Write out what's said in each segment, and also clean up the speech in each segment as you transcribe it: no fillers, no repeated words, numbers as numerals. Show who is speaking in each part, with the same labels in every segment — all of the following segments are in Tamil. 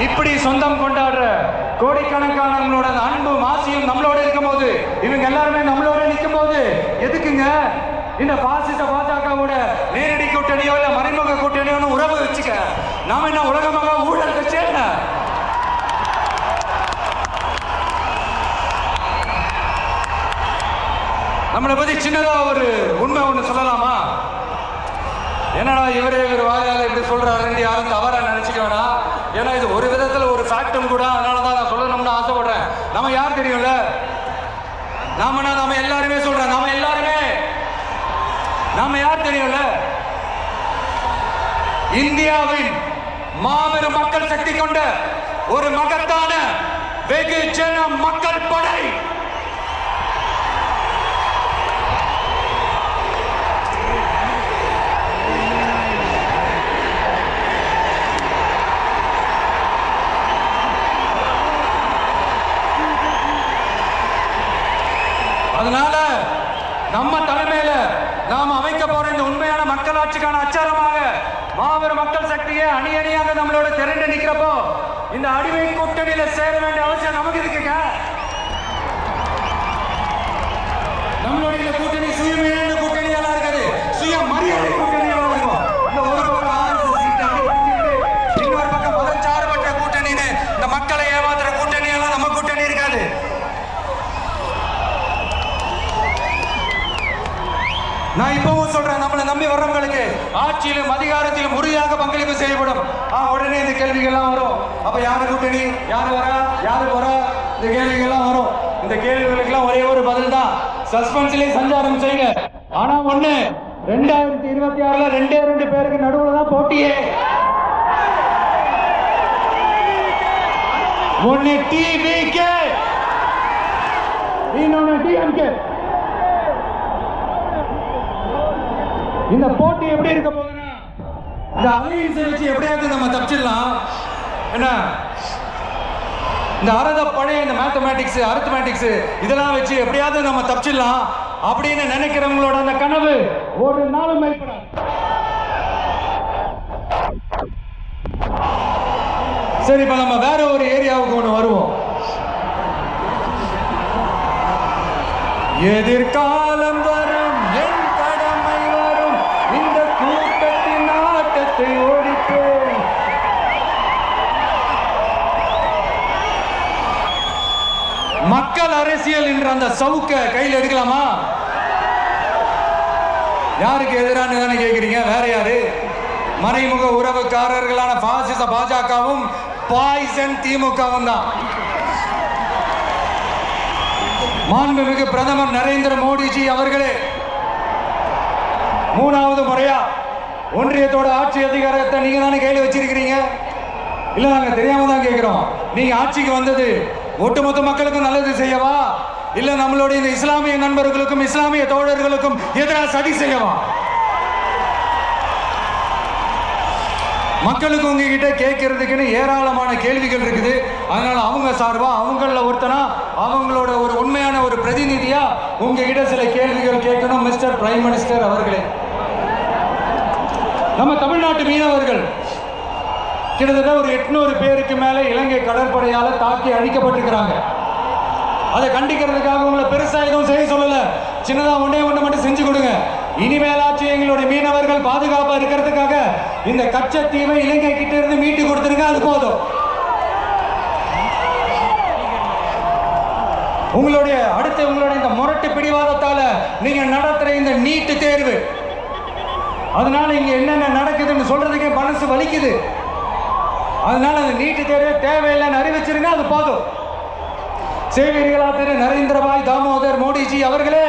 Speaker 1: இப்படி சொந்தம் கொண்டாடுற கோடிக்கணக்கான நம்மளோட அன்பு மாசியும் நம்மளோட இருக்கும் போது, இவங்க எல்லாருமே நம்மளோட நிற்கும் போது எதுக்குங்க இந்த பாசிச பாஜகவோட நேரடி கூட்டணியோ இல்ல மறைமுக கூட்டணியோ உறவு வச்சுக்க? நாம என்ன உலகமாக ஊழல் கட்சி என்ன? நம்மளை பத்தி சின்னதா ஒரு உண்மை ஒண்ணு சொல்லலாமா? என்னடா இவர் வாயால இப்படி சொல்றாருன்னு யாரும் தவறா நினைச்சுக்க வேணாம். ஏன்னா இது ஒரு விதத்துல ஒரு ஃபேக்டும் கூட. அதனாலதான் நான் சொல்லணும்னு ஆசைப்படுறேன். நம்ம யார் தெரியும்ல? நாம எல்லாருமே சொல்றேன். நாம யார் தெரியும்ல? இந்தியாவின் மாபெரும் மக்கள் சக்தி கொண்ட ஒரு மகத்தான வெகுஜன மக்கள் படை. அதனால நம்ம தலைமையில நாம் அமைக்க போற இந்த உண்மையான மக்களாட்சிக்கான அச்சாரமாக மாபெரும் மக்கள் சக்தியை அணி அணியாக நம்மளோட திரண்டு நிக்கிறப்போ இந்த அடிமை கூட்டணியில சேர வேண்டிய அவசியம் நமக்கு இருக்குங்க. நம்மளோட இந்த கூட்டணி சுயமரியாதை கூட்டணியெல்லாம் இருக்காது, சுய மரியாதை கூட்டணியெல்லாம் இருக்கும். இந்த ஒரு பக்கம் RSS இன்னொரு பக்கம் மதச்சார்பற்ற கூட்டணின்னு இந்த மக்களை ஏமாத்துற கூட்டணியெல்லாம் நம்ம கூட்டணி இருக்காது. நான் இப்பவும் சொல்றேன், நம்மளை நம்பி வர்றவங்களுக்கு ஆட்சியிலும் அதிகாரத்திலும் உறுதியாக பங்களிப்பு செய்யப்படும். உடனே இந்த கேள்விகள்லாம் வரும். அப்ப யாரு கூட்டணி, யாரு வரா, யாரு வரா, இந்த கேள்விகள்லாம் வரும். இந்த கேள்விகளுக்கெல்லாம் ஒரே ஒரு பதில் தான், சஸ்பென்ஸ்லயே சஞ்சாரம் செய்யுங்க. ஆனா ஒண்ணு, 2026ல 2 பேருக்கு நடுவுல தான் போட்டியே. ஒன்னு டிவிகே, இன்னொன்னு டிஎம்கே. இந்த போட்டி எப்படி இருக்க போகுதுன்னா, இந்த அலையன்ஸை வச்சு எப்படியாவது நம்ம தப்பிச்சிடலாம். என்ன இந்த பழைய இந்த மேத்தமேட்டிக்ஸ், அரித்மேட்டிக்ஸ் இதெல்லாம் வச்சு எப்படியாவது நம்ம தப்பிச்சிடலாம் அப்படின்னு நினைக்கிறவங்களோட அந்த கனவு ஒரு நாளும் மேற்படாது. சரி, இப்ப நம்ம வேற ஒரு ஏரியாவுக்கு ஒண்ணு வருவோம். எதிர்காலம் வரும், என் கடமை வரும், இந்த கூட்டத்தின் ஆட்டத்தை ஓடிப்பேன். மக்கள் அரசியல் என்ற அந்த சவுக்க கையில் எடுக்கலாமா? யாருக்கு எதிரான தானே கேட்கிறீங்க? வேற யாரு? மறைமுக உறவுக்காரர்களான பாசிச பாஜகவும் பாய்சன் திமுகவும் தான். மாண்புமிகு பிரதமர் நரேந்திர மோடிஜி அவர்களே 3வது முறையா ஒன்றியத்தோட ஆட்சி அதிகாரத்தை நீங்க தானே கையில் வச்சிருக்கிறீங்க. இல்ல, நாங்க தெரியாம தான் கேட்கிறோம். நீங்க ஆட்சிக்கு வந்தது ஒட்டுமொத்த மக்களுக்கும் நல்லது செய்யவா, இல்ல நம்மளுடைய இந்த இஸ்லாமிய நண்பர்களுக்கும் இஸ்லாமிய தோழர்களுக்கும் எதிராக சதி செய்யவா? மக்களுக்கு உங்ககிட்ட கேட்கறதுக்குன்னு ஏராளமான கேள்விகள் இருக்குது. அதனால அவங்க சார்பா, அவங்கள ஒருத்தனா, அவங்களோட ஒரு உண்மையான ஒரு பிரதிநிதியா உங்ககிட்ட சில கேள்விகள் கேட்கணும். மிஸ்டர் பிரைம் மினிஸ்டர் அவர்களே, நம்ம தமிழ்நாட்டு மீனவர்கள் கிட்டத்தட்ட ஒரு 800 பேருக்கு மேல இலங்கை கடற்படையால தாக்கி அழிக்கப்பட்டிருக்கிறாங்க. அதை கண்டிக்கிறதுக்காக உங்களை பெருசா எதுவும் செய்ய சொல்லல, சின்னதா ஒண்ணே மட்டும் செஞ்சு கொடுங்க. இனிமேலாச்சு எங்களுடைய மீனவர்கள் பாதுகாப்பா இருக்கிறதுக்காக இந்த கச்சத்தீவை இலங்கை கிட்ட இருந்து மீட்டு கொடுத்துருங்க, அது போதும். உங்களுடைய இந்த முரட்டு பிடிவாதத்தால நீங்க நடத்துற இந்த நீட்டு தேர்வு, அதனால இங்க என்னென்ன நடக்குதுன்னு சொல்றதுக்கே மனசு வலிக்குது. அதனால அந்த நீட்டு தேர்வு தேவையில்லைன்னு அறிவிச்சிருங்க, அது போதும். செய்வீர்களா திரு நரேந்திரபாய் தாமோதர் மோடிஜி அவர்களே?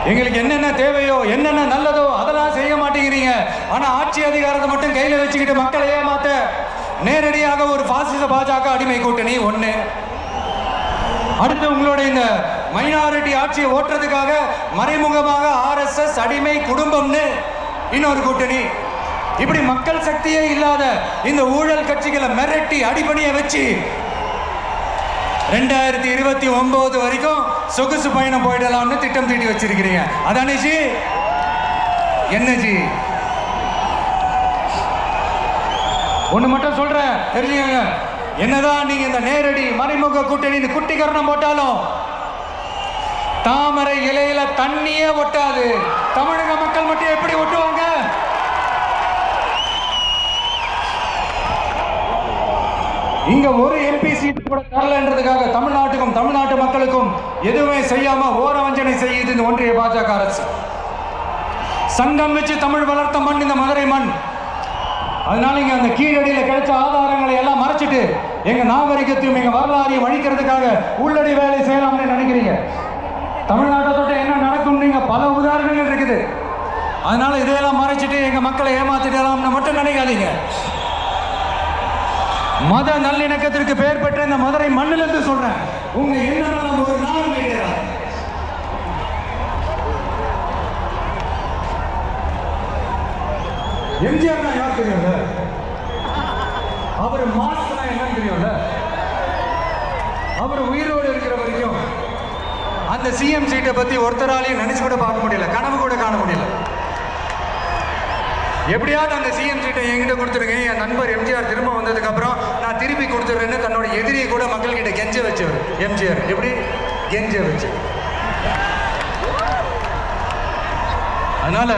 Speaker 1: எங்களுக்கு என்னென்ன தேவையோ, என்னென்ன நல்லதோ அதெல்லாம் செய்ய மாட்டேங்கிறீங்க. ஆனா ஆட்சி அதிகாரத்தை மட்டும் கையில வச்சுக்கிட்டு மக்களை ஏமாத்த நேரடியாக ஒரு பாசிச பாஜக அடிமை கூட்டணி ஒண்ணு. அடுத்து உங்களோட இந்த மைனாரிட்டி ஆட்சியை ஓட்டுறதுக்காக மறைமுகமாக RSS அடிமை குடும்பம்னு இன்னொரு கூட்டணி. இப்படி மக்கள் சக்தியே இல்லாத இந்த ஊழல் கட்சிகளை மிரட்டி அடிபணிய வச்சு 2029 வரைக்கும் சொகுசு பயணம் போயிடலாம்னு திட்டம் தீட்டி வச்சிருக்கிறீங்க. அதானே ஜி? என்ன ஜி? ஒண்ணு மட்டும் சொல்றேன், தெரிஞ்சுக்கங்க. என்னதான் நீங்க இந்த நேரடி மறைமுக கூட்டணி குட்டிகரணம் போட்டாலும் தாமரை இலையில தண்ணியே ஒட்டாது. தமிழக மக்கள் மட்டும் எப்படி ஒட்டுவாங்க? இங்க ஒரு எம்பி சீட் கூட தரலன்றதுக்காக தமிழ்நாட்டுக்கும் தமிழ்நாட்டு மக்களுக்கும் எதுவுமே செய்யாம ஓரவஞ்சனை செய்யுது இந்த ஒன்றிய பாஜக அரசு. சங்கம் வச்சு தமிழ் வளர்த்த மண் இந்த மதுரை மண். அதனால இங்க அந்த கீழடியில கிடைச்ச ஆதாரங்களை எல்லாம் மறைச்சிட்டு எங்க நாகரிகத்தையும் எங்க வரலாறையும் அழிக்கிறதுக்காக உள்ளடி வேலை செய்யலாம்னு நினைக்கிறீங்க. தமிழ்நாட்டை தொட்ட என்ன நடக்கும் நீங்க பல உதாரணங்கள் இருக்குது. அதனால இதையெல்லாம் மறைச்சிட்டு எங்க மக்களை ஏமாத்திடலாம்னு மட்டும் நினைக்காதீங்க. மத நல்லிணக்கத்திற்கு பெயர் பெற்ற இந்த மதுரை மண்ணிலிருந்து சொல்றேன், உங்க என்ன ஒரு நாள் எம்ஜிஆர் தான் யார் தெரியும்ல, அவர் மாஸ்க் என்னன்னு தெரியும்ல, அவர் உயிரோடு இருக்கிற வரைக்கும் அந்த சிஎம் சீட்டை பத்தி ஒருத்தராலையும் நினைச்சு கூட பார்க்க முடியல, கனவு கூட காண முடியல. எப்படியாவது அந்த சிஎம் சீட்டை என்கிட்ட கொடுத்துருங்க, என் நண்பர் எம்ஜிஆர் திரும்ப வந்ததுக்கு அப்புறம் நான் திருப்பி கொடுத்துட்றேன்னு தன்னோட எதிரியை கூட மக்கள் கிட்ட கெஞ்ச வச்சவர் எம்ஜிஆர். எப்படி கெஞ்ச வச்சு. அதனால